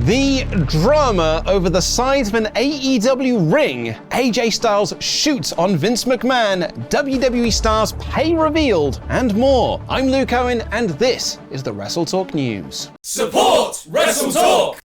The drama over the size of an AEW ring, AJ Styles shoots on Vince McMahon, WWE Stars Pay Revealed, and more. I'm Luke Owen, and this is the WrestleTalk News. Support WrestleTalk!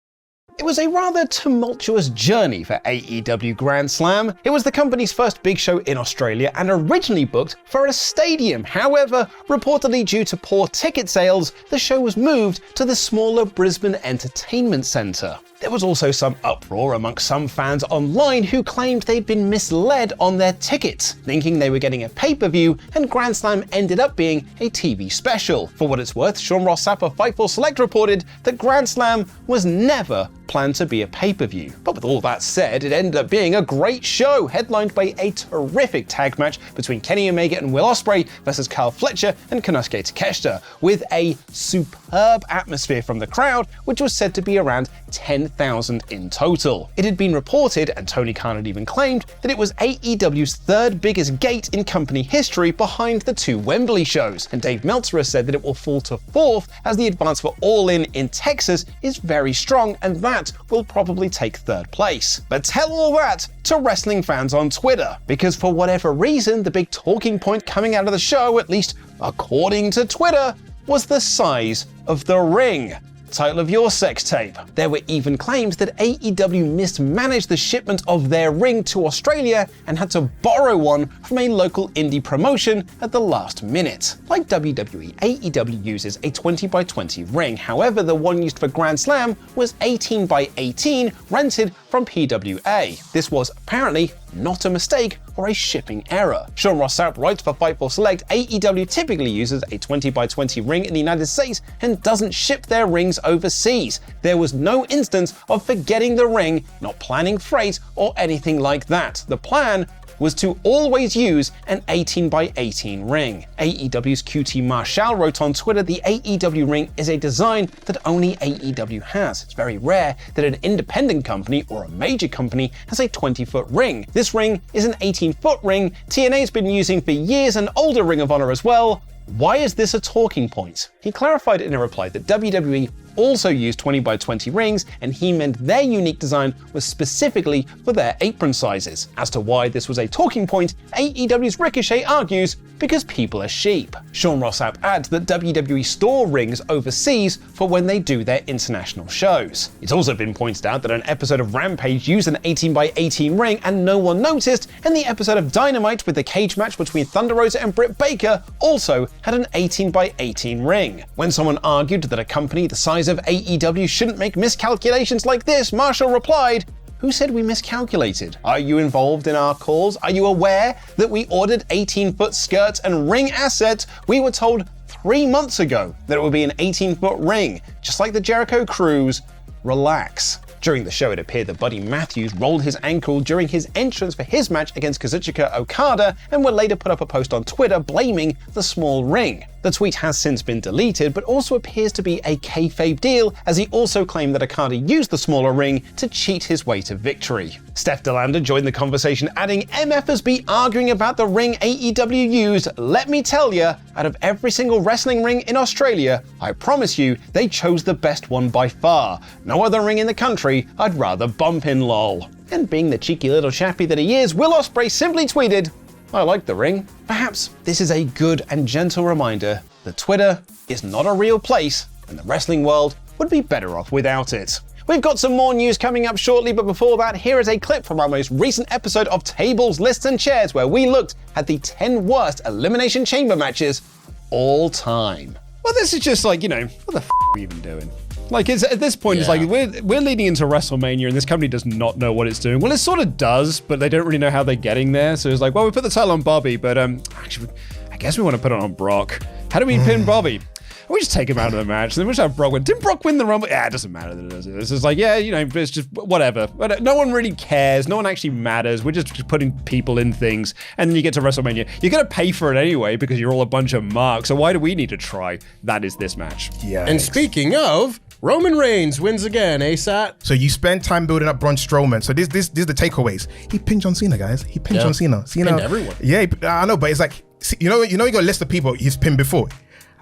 It was a rather tumultuous journey for AEW Grand Slam. It was the company's first big show in Australia and originally booked for a stadium. However, reportedly due to poor ticket sales, the show was moved to the smaller Brisbane Entertainment Centre. There was also some uproar amongst some fans online who claimed they'd been misled on their tickets, thinking they were getting a pay-per-view, and Grand Slam ended up being a TV special. For what it's worth, Sean Ross Sapp of Fightful Select reported that Grand Slam was never planned to be a pay-per-view. But with all that said, it ended up being a great show, headlined by a terrific tag match between Kenny Omega and Will Ospreay versus Kyle Fletcher and Konosuke Takeshita, with a superb atmosphere from the crowd, which was said to be around 10,000 in total. It had been reported, and Tony Khan had even claimed, that it was AEW's third biggest gate in company history behind the two Wembley shows, and Dave Meltzer has said that it will fall to fourth as the advance for All In Texas is very strong, and that will probably take third place. But tell all that to wrestling fans on Twitter, because for whatever reason, the big talking point coming out of the show, at least according to Twitter, was the size of the ring. Title of your sex tape. There were even claims that AEW mismanaged the shipment of their ring to Australia and had to borrow one from a local indie promotion at the last minute. Like WWE, AEW uses a 20x20 ring. However, the one used for Grand Slam was 18x18, rented from PWA. This was apparently not a mistake or a shipping error. Sean Ross Sapp writes for Fightful Select, AEW typically uses a 20x20 ring in the United States and doesn't ship their rings overseas. There was no instance of forgetting the ring, not planning freight, or anything like that. The plan was to always use an 18x18 ring. AEW's QT Marshall wrote on Twitter, the AEW ring is a design that only AEW has. It's very rare that an independent company or a major company has a 20-foot ring. This ring is an 18-foot ring TNA's been using for years, an older Ring of Honor as well. Why is this a talking point? He clarified in a reply that WWE also used 20x20 rings, and he meant their unique design was specifically for their apron sizes. As to why this was a talking point, AEW's Ricochet argues because people are sheep. Sean Ross Sapp adds that WWE store rings overseas for when they do their international shows. It's also been pointed out that an episode of Rampage used an 18x18 ring and no one noticed, and the episode of Dynamite with the cage match between Thunder Rosa and Britt Baker also had an 18x18 ring. When someone argued that a company the size of AEW shouldn't make miscalculations like this, Marshall replied, "Who said we miscalculated? Are you involved in our calls? Are you aware that we ordered 18-foot skirts and ring assets? We were told 3 months ago that it would be an 18-foot ring, just like the Jericho Cruise. Relax." During the show, it appeared that Buddy Matthews rolled his ankle during his entrance for his match against Kazuchika Okada, and would later put up a post on Twitter blaming the small ring. The tweet has since been deleted, but also appears to be a kayfabe deal, as he also claimed that Okada used the smaller ring to cheat his way to victory. Steph DeLander joined the conversation, adding, "MFers be arguing about the ring AEW used. Let me tell ya, out of every single wrestling ring in Australia, I promise you, they chose the best one by far. No other ring in the country I'd rather bump in, lol." And being the cheeky little chappy that he is, Will Ospreay simply tweeted, "I like the ring." Perhaps this is a good and gentle reminder that Twitter is not a real place, and the wrestling world would be better off without it. We've got some more news coming up shortly, but before that, here is a clip from our most recent episode of Tables, Lists and Chairs, where we looked at the 10 worst Elimination Chamber matches all time. Well, this is just like, what the f*** are we even doing? Like, at this point, It's like we're leading into WrestleMania, and this company does not know what it's doing. Well, it sort of does, but they don't really know how they're getting there. So it's like, well, we put the title on Bobby, but actually, I guess we want to put it on Brock. How do we pin Bobby? We just take him out of the match, and then we just have Brock win. Didn't Brock win the Rumble? Yeah, it doesn't matter that it does. It's just like, it's just whatever. No one really cares. No one actually matters. We're just putting people in things, and then you get to WrestleMania. You're going to pay for it anyway because you're all a bunch of marks, so why do we need to try? That is this match. Yeah. And speaking of, Roman Reigns wins again, ASAT. So you spend time building up Braun Strowman. So this is the takeaways. He pinned John Cena, guys. He pinned John Cena. Pinned everyone. Yeah, I know, but it's like, you know, you got a list of people he's pinned before.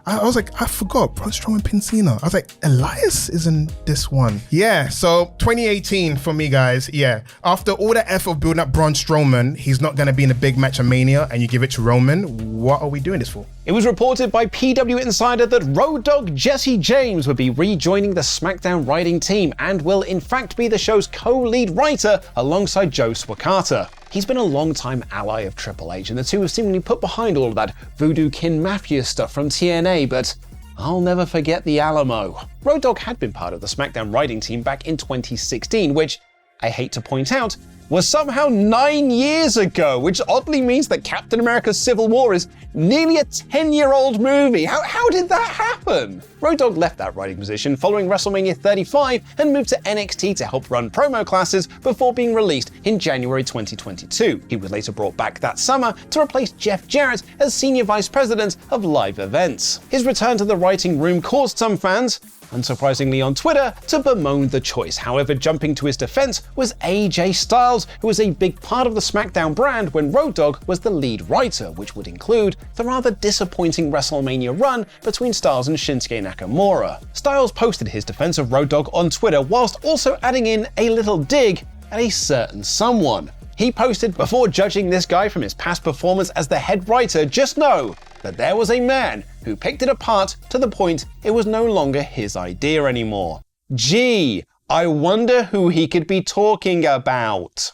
I was like, I forgot, Braun Strowman pinned Cena. I was like, Elias is in this one. Yeah, so 2018 for me, guys. Yeah, after all the effort of building up Braun Strowman, he's not going to be in a big match of Mania, and you give it to Roman. What are we doing this for? It was reported by PW Insider that Road Dogg Jesse James would be rejoining the SmackDown writing team and will in fact be the show's co-lead writer alongside Joe Swakata. He's been a long-time ally of Triple H, and the two have seemingly put behind all of that Voodoo Kin Mafia stuff from TNA, but I'll never forget the Alamo. Road Dogg had been part of the SmackDown writing team back in 2016, which, I hate to point out, was somehow 9 years ago, which oddly means that Captain America Civil War is nearly a 10-year-old movie. How did that happen? Road Dogg left that writing position following WrestleMania 35 and moved to NXT to help run promo classes before being released in January 2022. He was later brought back that summer to replace Jeff Jarrett as Senior Vice President of Live Events. His return to the writing room caused some fans, unsurprisingly on Twitter, to bemoan the choice. However, jumping to his defense was AJ Styles, who was a big part of the SmackDown brand when Road Dogg was the lead writer, which would include the rather disappointing WrestleMania run between Styles and Shinsuke Nakamura. Styles posted his defense of Road Dogg on Twitter whilst also adding in a little dig at a certain someone. He posted, "Before judging this guy from his past performance as the head writer, just know that there was a man who picked it apart to the point it was no longer his idea anymore. Gee, I wonder who he could be talking about."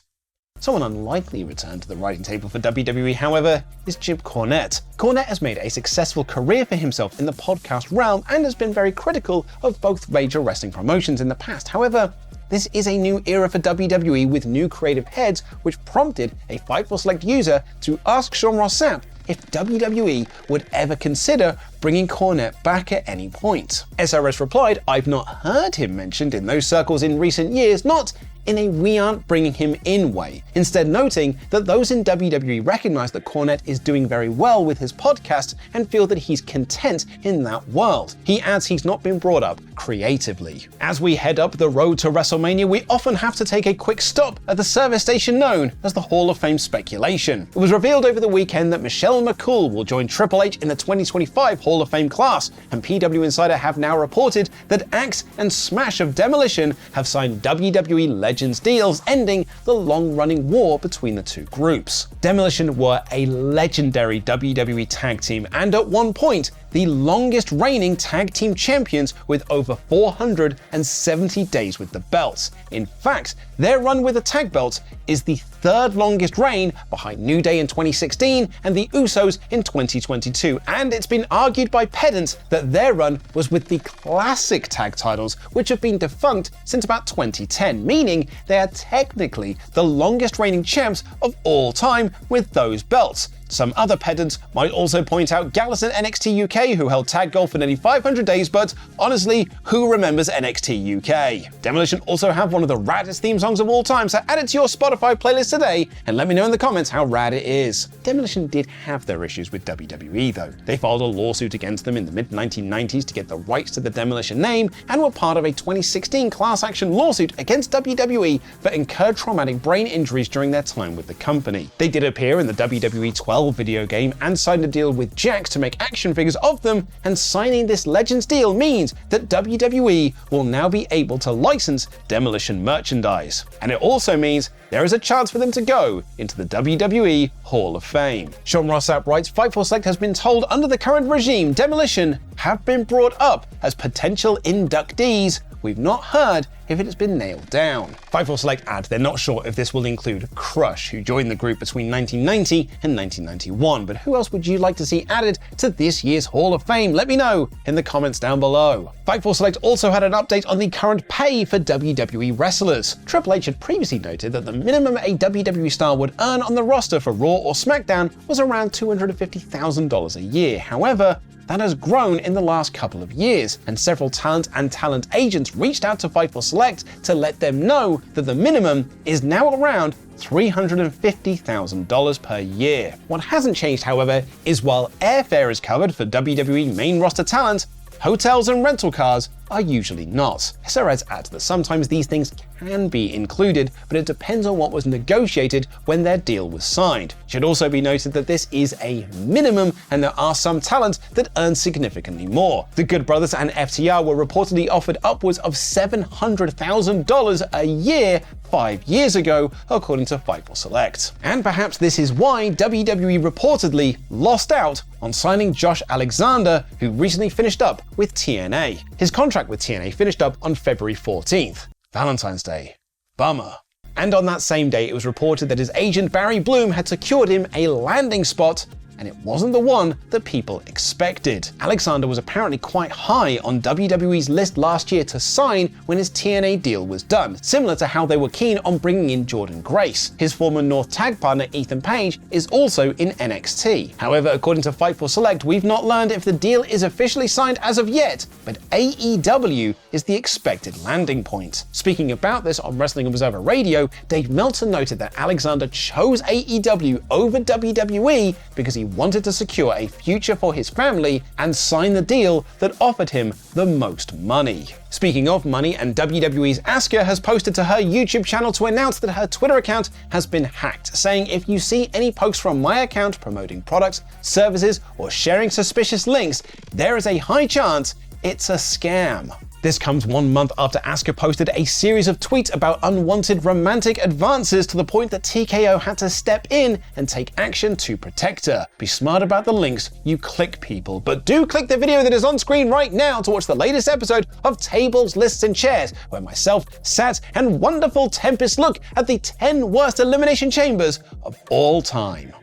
Someone unlikely returned to the writing table for WWE, however, is Jim Cornette. Cornette has made a successful career for himself in the podcast realm and has been very critical of both major wrestling promotions in the past. However, this is a new era for WWE with new creative heads, which prompted a Fightful Select user to ask Sean Ross Sapp if WWE would ever consider bringing Cornette back at any point. SRS replied, "I've not heard him mentioned in those circles in recent years, not in a we aren't bringing him in way," instead noting that those in WWE recognize that Cornette is doing very well with his podcast and feel that he's content in that world. He adds he's not been brought up creatively. As we head up the road to WrestleMania, we often have to take a quick stop at the service station known as the Hall of Fame speculation. It was revealed over the weekend that Michelle McCool will join Triple H in the 2025 Hall of Fame class, and PW Insider have now reported that Axe and Smash of Demolition have signed WWE Legends deals, ending the long-running war between the two groups. Demolition were a legendary WWE tag team, and at one point, the longest reigning tag team champions with over 470 days with the belts. In fact, their run with the tag belts is the third longest reign behind New Day in 2016 and the Usos in 2022, and it's been argued by pedants that their run was with the classic tag titles, which have been defunct since about 2010, meaning they are technically the longest reigning champs of all time with those belts. Some other pedants might also point out Gallus and NXT UK, who held tag gold for nearly 500 days, but honestly, who remembers NXT UK? Demolition also have one of the raddest theme songs of all time, so add it to your Spotify playlist today and let me know in the comments how rad it is. Demolition did have their issues with WWE though. They filed a lawsuit against them in the mid-1990s to get the rights to the Demolition name and were part of a 2016 class action lawsuit against WWE for incurred traumatic brain injuries during their time with the company. They did appear in the WWE 12 video game and signed a deal with Jax to make action figures of them, and signing this Legends deal means that WWE will now be able to license Demolition merchandise. And it also means there is a chance for them to go into the WWE Hall of Fame. Sean Ross Sapp writes, Fightful Select has been told under the current regime, Demolition have been brought up as potential inductees. We've not heard if it has been nailed down. Fightful Select add they're not sure if this will include Crush, who joined the group between 1990 and 1991, but who else would you like to see added to this year's Hall of Fame? Let me know in the comments down below. Fightful Select also had an update on the current pay for WWE wrestlers. Triple H had previously noted that the minimum a WWE star would earn on the roster for Raw or SmackDown was around $250,000 a year. However, that has grown in the last couple of years, and several talent and talent agents reached out to Fightful Select to let them know that the minimum is now around $350,000 per year. What hasn't changed, however, is while airfare is covered for WWE main roster talent, hotels and rental cars are usually not. Perez adds that sometimes these things can be included, but it depends on what was negotiated when their deal was signed. It should also be noted that this is a minimum, and there are some talents that earn significantly more. The Good Brothers and FTR were reportedly offered upwards of $700,000 a year 5 years ago, according to Fightful Select. And perhaps this is why WWE reportedly lost out on signing Josh Alexander, who recently finished up with TNA. His contract with TNA finished up on February 14th. Valentine's Day. Bummer. And on that same day, it was reported that his agent Barry Bloom had secured him a landing spot, and it wasn't the one that people expected. Alexander was apparently quite high on WWE's list last year to sign when his TNA deal was done, similar to how they were keen on bringing in Jordan Grace. His former North tag partner Ethan Page is also in NXT. However, according to Fightful Select, we've not learned if the deal is officially signed as of yet, but AEW is the expected landing point. Speaking about this on Wrestling Observer Radio, Dave Meltzer noted that Alexander chose AEW over WWE because he wanted to secure a future for his family and sign the deal that offered him the most money. Speaking of money, and WWE's Asuka has posted to her YouTube channel to announce that her Twitter account has been hacked, saying, "If you see any posts from my account promoting products, services, or sharing suspicious links, there is a high chance it's a scam." This comes 1 month after Asuka posted a series of tweets about unwanted romantic advances to the point that TKO had to step in and take action to protect her. Be smart about the links you click, people. But do click the video that is on screen right now to watch the latest episode of Tables, Lists, and Chairs, where myself, Sat, and wonderful Tempest look at the 10 worst elimination chambers of all time.